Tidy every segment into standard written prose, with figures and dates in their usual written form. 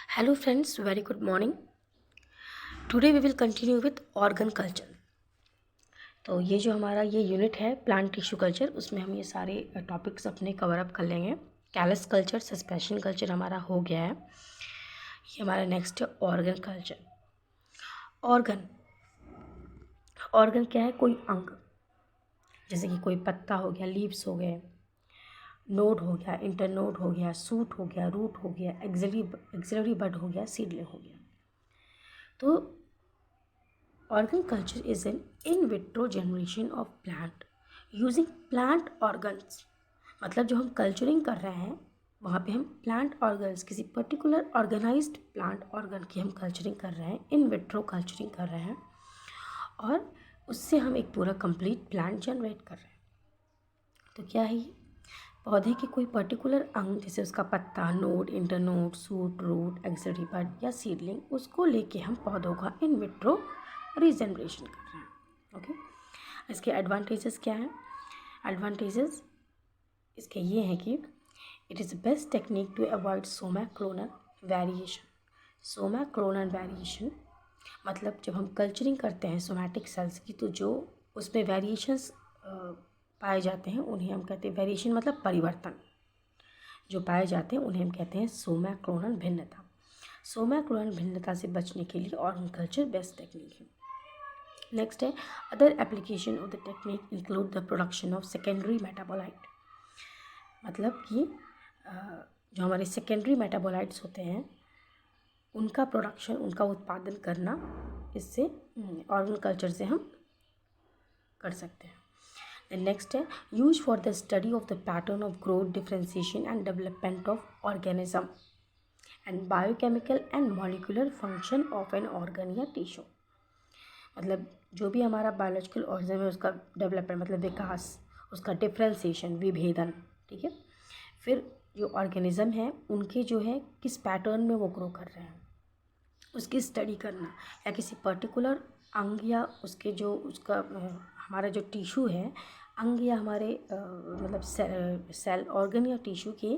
Hello friends, very good morning. Today we will continue with organ culture. तो ये जो हमारा ये यूनिट है प्लांट टिश्यू कल्चर, उसमें हम ये सारे टॉपिक्स अपने कवर अप कर लेंगे. कैलस कल्चर, सस्पेंशन कल्चर हमारा हो गया है. ये हमारा नेक्स्ट है ऑर्गन कल्चर. ऑर्गन ऑर्गन क्या है? कोई अंग, जैसे कि कोई पत्ता हो गया, लीव्स हो गए, नोड हो गया, इंटरनोड हो गया, सूट हो गया, रूट हो गया, एक्सिलरी बड हो गया, सीडलिंग हो गया. तो organ culture is an in vitro generation of plant using plant organs. मतलब जो हम कल्चरिंग कर रहे हैं वहाँ पे हम प्लांट ऑर्गन्स, किसी पर्टिकुलर ऑर्गेनाइज्ड प्लांट ऑर्गन की हम कल्चरिंग कर रहे हैं, इन विट्रो कल्चरिंग कर रहे हैं, और उससे हम एक पूरा कंप्लीट प्लांट जनरेट कर रहे हैं. तो क्या है ये? पौधे के कोई पर्टिकुलर अंग, जैसे उसका पत्ता, node, internode, shoot, root, axillary bud या सीडलिंग, उसको लेके हम पौधों का इन विट्रो रीजनरेशन कर रहे हैं. ओके, इसके एडवांटेजेस क्या हैं? एडवांटेजेस इसके ये हैं कि it is best technique to avoid somaclonal variation. Somaclonal variation मतलब जब हम कल्चरिंग करते हैं सोमैटिक सेल्स की, तो जो उसमें वेरिएशंस पाए जाते हैं उन्हें हम कहते हैं, वेरिएशन मतलब परिवर्तन जो पाए जाते हैं उन्हें हम कहते हैं सोमा क्लोनल भिन्नता. सोमा क्लोनल भिन्नता से बचने के लिए ऑर्गन कल्चर बेस्ट टेक्निक है. नेक्स्ट है other application of the technique include the production of secondary metabolite. मतलब कि जो हमारे सेकेंडरी मेटाबोलाइट्स होते हैं उनका प्रोडक्शन, उनका उत्पादन करना, इससे ऑर्गन कल्चर से हम कर सकते हैं. देन नेक्स्ट है use for the study of the pattern of growth, differentiation and development of organism and biochemical and molecular function of an organ या टिश्यू. मतलब जो भी हमारा बायोलॉजिकल ऑर्गेनिज्म है उसका डेवलपमेंट मतलब विकास, उसका डिफ्रेंसिएशन, विभेदन, ठीक है. फिर जो ऑर्गेनिज्म है उनके जो है किस पैटर्न में वो ग्रो कर रहे हैं उसकी स्टडी करना, या किसी पर्टिकुलर अंग या उसके जो उसका हमारा जो टिश्यू है, अंग या हमारे मतलब सेल ऑर्गन या टिश्यू के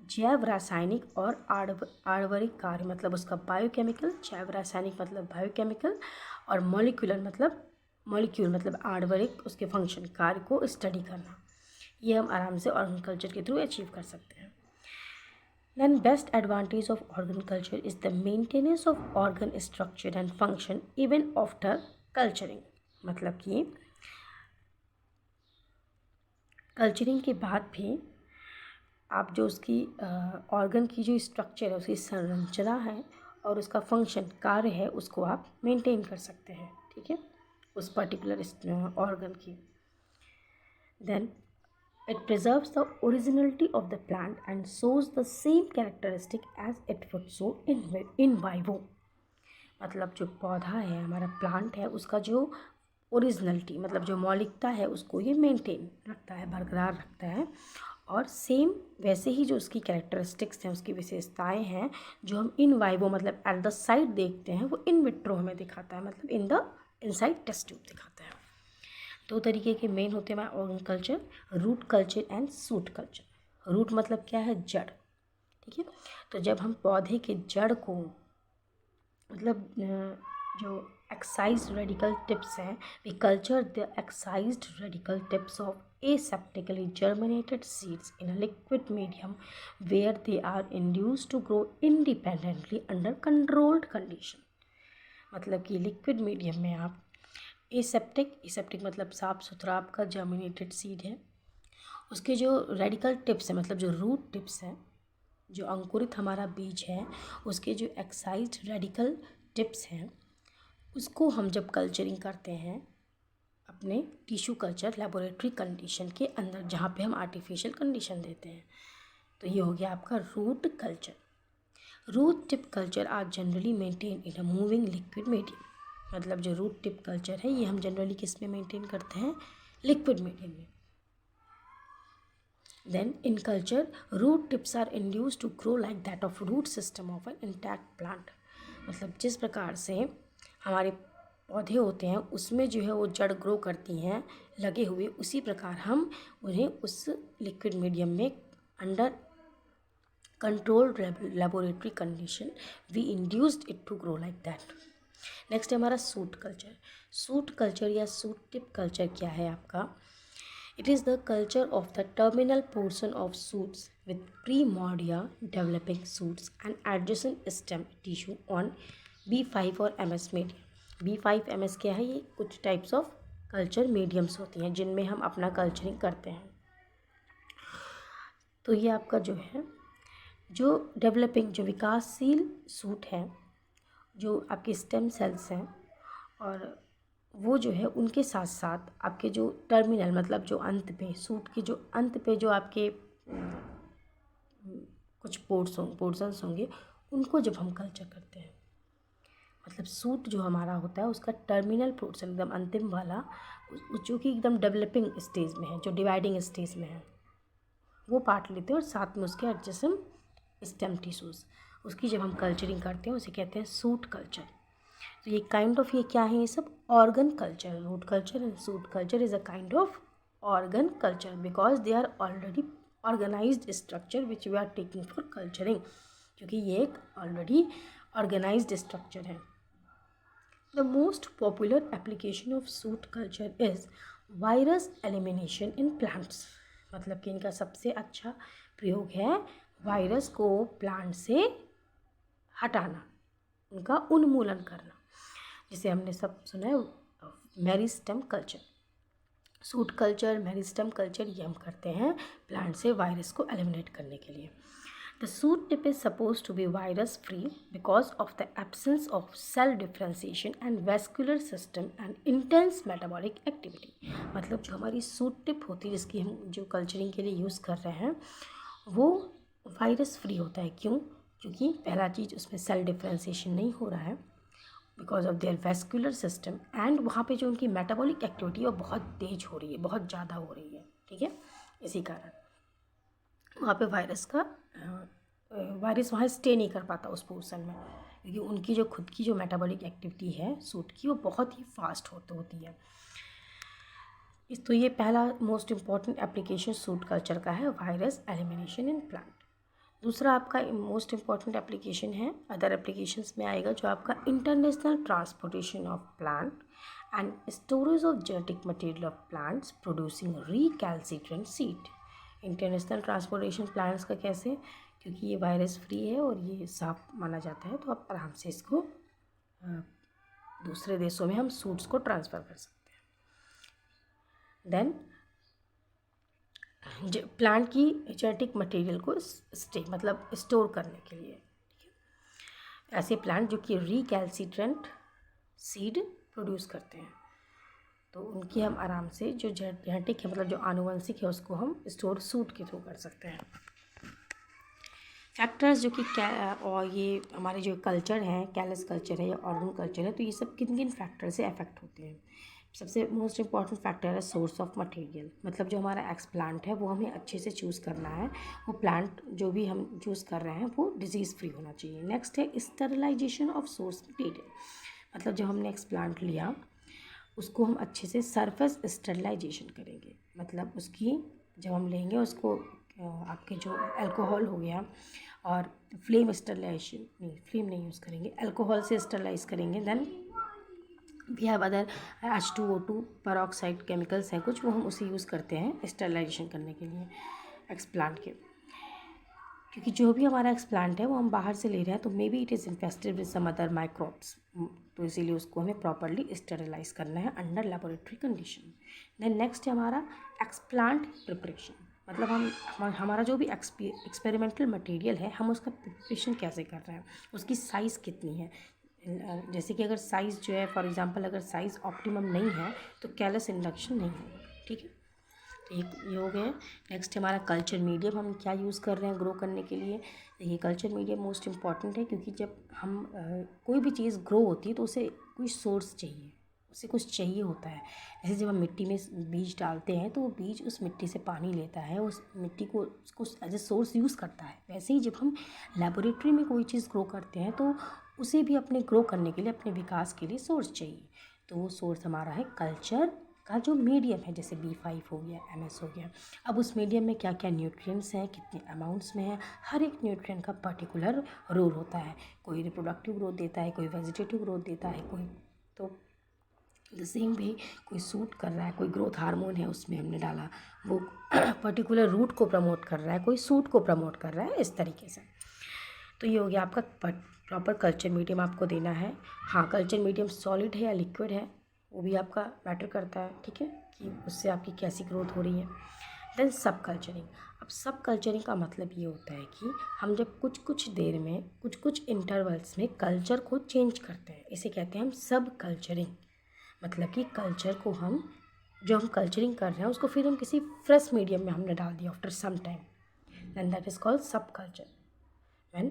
जैव रासायनिक और आणविक कार्य, मतलब उसका बायोकेमिकल, जैव रासायनिक मतलब बायोकेमिकल, और मॉलिक्यूलर मतलब आणविक, उसके फंक्शन, कार्य को स्टडी करना. ये हम आराम से ऑर्गन कल्चर के थ्रू अचीव कर सकते हैं. Then best advantage of organ culture is the maintenance of organ structure and function even after culturing. मतलब कि कल्चरिंग के बाद भी आप जो उसकी ऑर्गन की जो स्ट्रक्चर है, उसकी संरचना है और उसका फंक्शन, कार्य है, उसको आप मेंटेन कर सकते हैं, ठीक है, उस पर्टिकुलर ऑर्गन की. Then it preserves the originality of the plant and shows the same characteristic as it would show in vivo. मतलब जो पौधा है, हमारा प्लांट है, उसका जो ओरिजिनलिटी मतलब जो मौलिकता है उसको ये मेंटेन रखता है, बरकरार रखता है, और सेम वैसे ही जो उसकी कैरेक्टरिस्टिक्स हैं, उसकी विशेषताएं हैं, जो हम इन वाइवो मतलब एट द साइट देखते हैं, वो इन विट्रो हमें दिखाता है, मतलब in the inside test tube दिखाता है. दो तरीके के मेन होते हैं organ culture, root culture and shoot culture. Root मतलब क्या है? जड़, ठीक है. तो जब हम पौधे के जड़ को मतलब जो एक्साइज्ड रेडिकल टिप्स हैं, we culture the excised radicle tips of aseptically germinated seeds in a liquid medium where they are induced to grow independently under controlled condition. मतलब कि लिक्विड मीडियम में आप एसेप्टिक मतलब साफ़ सुथरा आपका जर्मिनेटेड सीड है, उसके जो रेडिकल टिप्स हैं मतलब जो रूट टिप्स हैं, जो अंकुरित हमारा बीज है, उसके जो एक्साइज्ड रेडिकल टिप्स हैं, उसको हम जब कल्चरिंग करते हैं अपने टिश्यू कल्चर लेबोरेटरी कंडीशन के अंदर, जहाँ पे हम आर्टिफिशियल कंडीशन देते हैं, तो ये हो गया आपका root culture. Root tip culture are generally maintain in a moving liquid medium. मतलब जो रूट टिप कल्चर है ये हम जनरली किस में मेंटेन करते हैं? लिक्विड मीडियम में. Then in culture root tips are induced to grow like that of root system of an intact plant. मतलब जिस प्रकार से हमारे पौधे होते हैं उसमें जो है वो जड़ ग्रो करती हैं लगे हुए, उसी प्रकार हम उन्हें उस लिक्विड मीडियम में under controlled laboratory condition, we induced it to grow like that. Next है हमारा सूट कल्चर. सूट कल्चर या सूट टिप कल्चर क्या है आपका? It is the culture of the terminal portion of shoots with primordia developing shoots and adjacent stem tissue on B5 और MS medium. B5 MS क्या है? ये कुछ types of culture mediums होती हैं जिनमें हम अपना कल्चरिंग करते हैं. तो ये आपका जो है जो डेवलपिंग जो विकासशील सूट है, जो आपके स्टेम सेल्स हैं, और वो जो है उनके साथ साथ आपके जो टर्मिनल मतलब जो अंत पे सूट के जो अंत पे जो आपके कुछ पोर्शंस होंगे उनको जब हम कल्चर करते हैं, मतलब सूट जो हमारा होता है उसका टर्मिनल पोर्शन एकदम अंतिम वाला जो कि एकदम डेवलपिंग स्टेज में है, जो डिवाइडिंग स्टेज में है, वो पार्ट लेते हैं और साथ में उसके एडजेसेंट स्टेम टिश्यूज़, उसकी जब हम कल्चरिंग करते हैं उसे कहते हैं सूट कल्चर. तो ये काइंड ऑफ ये क्या है? ये सब organ culture. Root culture and shoot culture is a kind of organ culture because they are already organised structure which we are taking for culturing, क्योंकि ये एक ऑलरेडी ऑर्गेनाइज्ड स्ट्रक्चर है. The most popular application of shoot culture is virus elimination in plants. मतलब कि इनका सबसे अच्छा प्रयोग है वायरस को प्लांट से हटाना, उनका उन्मूलन करना, जिसे हमने सब सुना है meristem culture. Shoot culture, meristem culture ये हम करते हैं प्लांट से वायरस को एलिमिनेट करने के लिए. The shoot tip is suppose to be virus free because of the absence of cell differentiation and vascular system and intense metabolic activity. मतलब जो हमारी सूट टिप होती है जिसकी हम जो कल्चरिंग के लिए यूज़ कर रहे हैं वो वायरस फ्री होता है. क्यों? क्योंकि पहला चीज़ उसमें सेल डिफ्रेंसिएशन नहीं हो रहा है because of their vascular system, and वहाँ पे जो उनकी मेटाबॉलिक एक्टिविटी है वो बहुत तेज हो रही है, बहुत ज़्यादा हो रही है. ठीक है, इसी कारण वहाँ पे वायरस वहाँ स्टे नहीं कर पाता उस पोर्शन में, क्योंकि उनकी जो खुद की जो मेटाबॉलिक एक्टिविटी है सूट की वो बहुत ही फास्ट होती है. तो ये पहला most important application suit culture का है, वायरस एलिमिनेशन इन प्लांट. दूसरा आपका मोस्ट इम्पॉर्टेंट एप्लीकेशन है, अदर एप्लीकेशंस में आएगा, जो आपका international transportation of plant and storage of genetic material of plants producing recalcitrant seed. International transportation plants का कैसे? क्योंकि ये वायरस फ्री है और ये साफ माना जाता है, तो आप आराम से इसको दूसरे देशों में हम सूट्स को ट्रांसफ़र कर सकते हैं. देन प्लांट की जेनेटिक मटेरियल को मतलब स्टोर करने के लिए, ठीक है, ऐसे प्लांट जो कि रिकैल्सिट्रेंट सीड प्रोड्यूस करते हैं, तो उनकी हम आराम से जो जेनेटिक है मतलब जो आनुवंशिक है उसको हम स्टोर सूट के थ्रू कर सकते हैं. फैक्टर्स जो कि और ये हमारे जो कल्चर हैं, कैलस कल्चर है या ऑर्गन कल्चर है, तो ये सब किन किन फैक्टर से अफेक्ट होते हैं? सबसे मोस्ट इम्पॉर्टेंट फैक्टर है सोर्स ऑफ मटेरियल. मतलब जो हमारा एक्सप्लांट है वो हमें अच्छे से चूज़ करना है, वो प्लांट जो भी हम चूज़ कर रहे हैं वो डिजीज़ फ्री होना चाहिए. नेक्स्ट है स्टरलाइजेशन ऑफ सोर्स मटेरियल. मतलब जब हमने एक्सप्लांट लिया उसको हम अच्छे से सरफेस स्टरलाइजेशन करेंगे. मतलब उसकी जब हम लेंगे उसको आपके जो अल्कोहल हो गया और फ्लेम नहीं यूज़ करेंगे, अल्कोहल से स्टरलाइज करेंगे. Then we have other H2O2 peroxide chemicals हैं कुछ, वो हम उसे यूज़ करते हैं स्टरलाइजेशन करने के लिए एक्सप्लांट के. क्योंकि जो भी हमारा एक्सप्लांट है वो हम बाहर से ले रहे हैं, तो may be it is infested with some other microbes, तो इसीलिए उसको हमें प्रॉपरली स्टेरिलाइज करना है under laboratory condition. Then next है हमारा एक्सप्लांट प्रिपरेशन. मतलब हमारा जो भी एक्सपेरिमेंटल मटेरियल है हम उसका प्रिपरेशन कैसे कर रहे हैं, उसकी साइज़ कितनी है. जैसे कि अगर साइज़ जो है फॉर एग्जांपल अगर साइज़ ऑप्टिमम नहीं है तो कैलस इंडक्शन नहीं होगा. ठीक है, तो ये हो गया. नेक्स्ट हमारा कल्चर मीडियम, हम क्या यूज़ कर रहे हैं ग्रो करने के लिए. ये कल्चर मीडियम मोस्ट इम्पॉर्टेंट है, क्योंकि जब हम कोई भी चीज़ ग्रो होती है तो उसे कोई सोर्स चाहिए, उसे कुछ चाहिए होता है. जैसे जब हम मिट्टी में बीज डालते हैं तो वो बीज उस मिट्टी से पानी लेता है, उस मिट्टी को उसको एज ए सोर्स यूज़ करता है. वैसे ही जब हम लेबोरेटरी में कोई चीज़ ग्रो करते हैं तो उसे भी अपने ग्रो करने के लिए, अपने विकास के लिए सोर्स चाहिए. तो वो सोर्स हमारा है कल्चर का जो मीडियम है, जैसे B5 हो गया, MS हो गया, अब उस मीडियम में क्या क्या न्यूट्रिएंट्स हैं, कितने अमाउंट्स में है, हर एक न्यूट्रिएंट का पर्टिकुलर रोल होता है। कोई रिप्रोडक्टिव ग्रोथ देता है, कोई वेजिटेटिव ग्रोथ देता है, कोई तो द सेम वे कोई सूट कर रहा है, कोई ग्रोथ हार्मोन है उसमें हमने डाला, वो पर्टिकुलर रूट को प्रमोट कर रहा है, कोई सूट को प्रमोट कर रहा है, इस तरीके से। तो ये हो गया आपका प्रॉपर कल्चर मीडियम आपको देना है। हाँ, कल्चर मीडियम सॉलिड है या लिक्विड है वो भी आपका मैटर करता है, ठीक है, कि उससे आपकी कैसी ग्रोथ हो रही है। देन सब कल्चरिंग। अब सब कल्चरिंग का मतलब ये होता है कि हम जब कुछ कुछ देर में कुछ कुछ इंटरवल्स में कल्चर को चेंज करते हैं, इसे कहते हैं हम सब कल्चरिंग। मतलब कि कल्चर को हम जो हम कल्चरिंग कर रहे हैं उसको फिर हम किसी फ्रेश मीडियम में हमने डाल दिया after some time, then that is called sub culture. When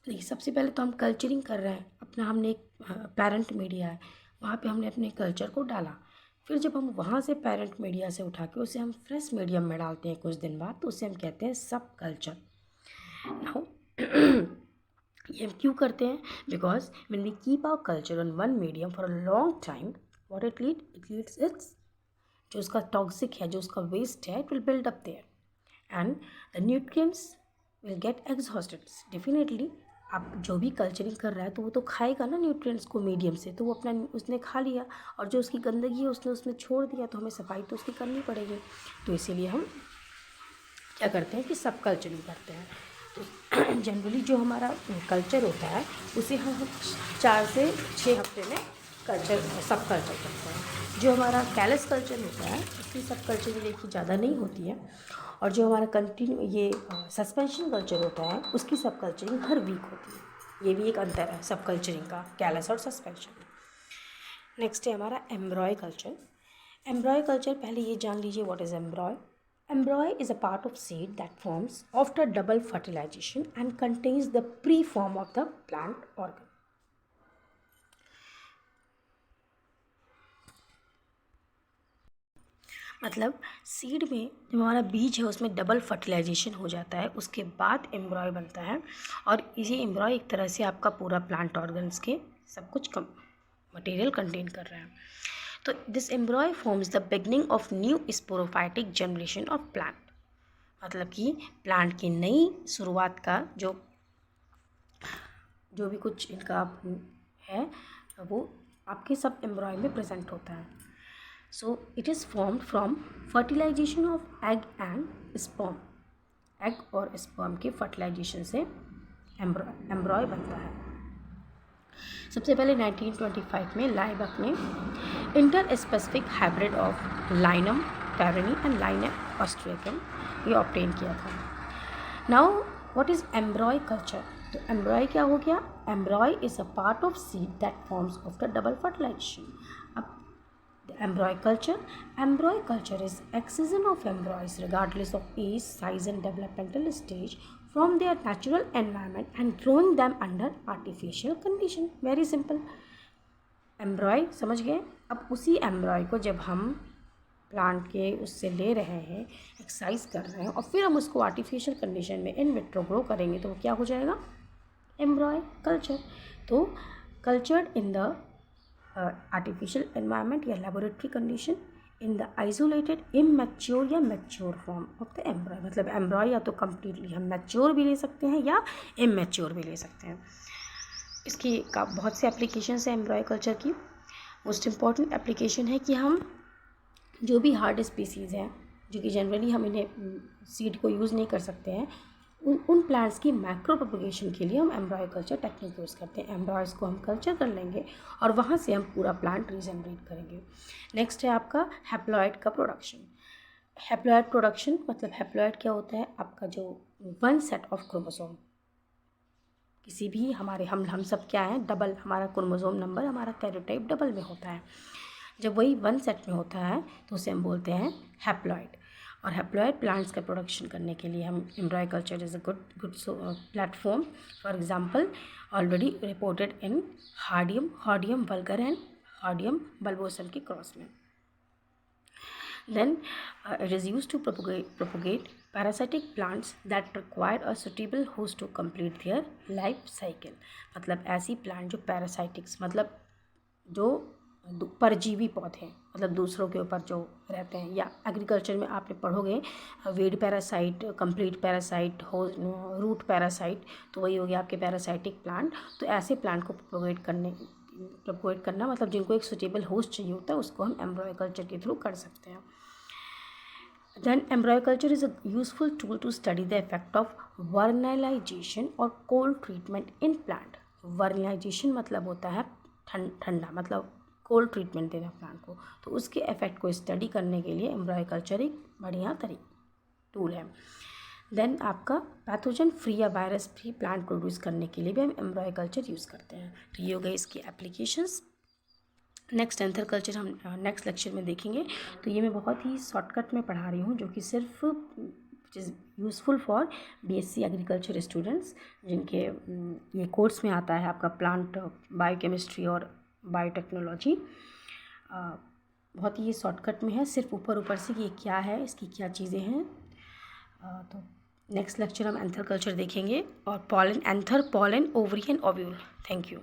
देखिए, सबसे पहले तो हम कल्चरिंग कर रहे हैं अपना, हमने एक पेरेंट मीडिया है वहाँ पे हमने अपने कल्चर को डाला, फिर जब हम वहाँ से पेरेंट मीडिया से उठा के उसे हम फ्रेश मीडियम में डालते हैं कुछ दिन बाद, तो उसे हम कहते हैं सब कल्चर। नाउ ये हम क्यों करते हैं? Because when we keep our culture on one medium for a long time, what it leads it's, जो उसका टॉक्सिक है, जो उसका वेस्ट है, it will build up there and the nutrients will get exhausted. Definitely आप जो भी culturing कर रहा है तो वो तो खाएगा ना न्यूट्रिएंट्स को मीडियम से, तो वो अपना उसने खा लिया और जो उसकी गंदगी है उसने उसमें छोड़ दिया, तो हमें सफाई तो उसकी करनी पड़ेगी। तो इसीलिए हम क्या करते हैं कि सब कल्चरिंग करते हैं। तो जनरली जो हमारा कल्चर होता है उसे हम 4 से 6 हफ्ते में सब कल्चर करते हैं। जो हमारा कैलस कल्चर होता है उसकी सब कल्चरिंग देखिए ज़्यादा नहीं होती है, और जो हमारा सस्पेंशन कल्चर होता है उसकी सब कल्चरिंग हर वीक होती है। ये भी एक अंतर है सब कल्चरिंग का, कैलस और सस्पेंशन। नेक्स्ट है हमारा एम्ब्रॉय कल्चर। एम्ब्रॉय कल्चर, पहले ये जान लीजिए what is एम्ब्रॉय। Embryo is a part of seed that forms after double fertilization and contains the pre-form of the plant organ. मतलब सीड में जब हमारा बीज है उसमें डबल फर्टिलाइजेशन हो जाता है, उसके बाद एम्ब्रॉय बनता है, और इसी एम्ब्रॉय एक तरह से आपका पूरा प्लांट ऑर्गन्स के सब कुछ मटेरियल कंटेन कर रहा है। तो this एम्ब्रॉय forms the beginning of new sporophytic generation of plant. मतलब कि प्लांट की नई शुरुआत का जो भी कुछ इनका है वो आपके सब एम्ब्रॉय में प्रेजेंट होता है। So it is formed from fertilisation of egg and sperm. Egg और स्पर्म के फर्टिलाइजेशन से एम्ब्रॉय बनता है। सबसे पहले 1925 में लाइबक ने interspecific hybrid of Linum कैरनी एंड लाइनम ऑस्ट्रेकम ये ऑब्टेन किया था। Now what is embryo culture? तो एम्ब्रॉय क्या हो गया? Embryo is a part of seed that forms after double fertilization. अब embryo culture is excision of embryos regardless of age, size and developmental stage from their natural environment and growing them under artificial condition. Very simple. एम्ब्रॉय समझ गए? अब उसी एम्ब्रॉय को जब हम plant के उससे ले रहे हैं, एक्सरसाइज कर रहे हैं, और फिर हम उसको आर्टिफिशियल कंडीशन में इन विट्रो ग्रो करेंगे, तो वो क्या हो जाएगा? Embryo culture. तो cultured in the artificial environment या laboratory condition in the isolated immature या mature form of the embryo. मतलब एम्ब्रॉय या तो कम्प्लीटली हम मैच्योर भी ले सकते हैं या इमैच्योर भी ले सकते हैं। इसकी का बहुत से एप्लीकेशंस हैं एम्ब्रॉय कल्चर की। मोस्ट इम्पॉर्टेंट एप्लीकेशन है कि हम जो भी हार्ड स्पीसीज़ हैं जो कि जनरली हम इन्हें सीड को यूज़ नहीं कर सकते हैं, उन प्लांट्स की माइक्रो प्रोपगेशन के लिए हम एम्ब्रॉय कल्चर टेक्निक यूज़ करते हैं। एम्ब्रॉयज को हम कल्चर कर लेंगे और वहाँ से हम पूरा प्लांट रीजनरेट करेंगे। नेक्स्ट है आपका हैप्लॉइड का प्रोडक्शन। हैप्लॉइड प्रोडक्शन मतलब हैप्लॉइड क्या होता है? आपका जो वन सेट ऑफ क्रोमोसोम, किसी भी हमारे हम सब क्या हैं? डबल, हमारा क्रोमोसोम नंबर, हमारा कैरियोटाइप डबल में होता है। जब वही वन सेट में होता है तो उसे हम बोलते हैं हैप्लॉइड। और हैप्लॉइड प्लांट्स का प्रोडक्शन करने के लिए हम embryo culture is a good platform. For example already reported in Hordeum vulgare and Hordeum bulbosum के क्रॉस में। Then it is used to propagate parasitic plants that require a suitable host to complete their life cycle। मतलब ऐसी plant जो पैरासाइटिक्स, मतलब जो परजीवी पौधे, मतलब दूसरों के ऊपर जो रहते हैं, या एग्रीकल्चर में आपने पढ़ोगे weed parasite, complete parasite, root parasite, तो वही हो गया आपके पैरासाइटिक प्लांट। तो ऐसे प्लांट को प्रोपोगेट करना मतलब जिनको एक सुटेबल होस्ट चाहिए होता है, उसको हम एम्ब्रॉयकल्चर के थ्रू कर सकते हैं। Then embryoniculture is a useful tool to study the effect of vernalization और cold treatment in plant। vernalization मतलब होता है ठंडा, मतलब कोल्ड ट्रीटमेंट देना प्लांट को, तो उसके इफेक्ट को स्टडी करने के लिए एम्ब्रॉयकल्चर एक बढ़िया टूल है। देन आपका पैथोजन फ्री या वायरस फ्री प्लांट प्रोड्यूस करने के लिए भी हम एम्ब्रॉयकल्चर यूज़ करते हैं। तो ये हो गई इसकी एप्लीकेशंस। नेक्स्ट एंथर कल्चर हम नेक्स्ट लेक्चर में देखेंगे। तो ये मैं बहुत ही शॉर्टकट में पढ़ा रही हूँ, जो कि सिर्फ which is useful for BSc agriculture students, जिनके ये कोर्स में आता है आपका प्लांट बायोकेमिस्ट्री और बायोटेक्नोलॉजी। बहुत ही ये शॉर्टकट में है, सिर्फ ऊपर से कि ये क्या है, इसकी क्या चीज़ें हैं। तो नेक्स्ट लेक्चर हम एंथर कल्चर देखेंगे और pollen, anther, pollen, ovary and ovule. Thank you.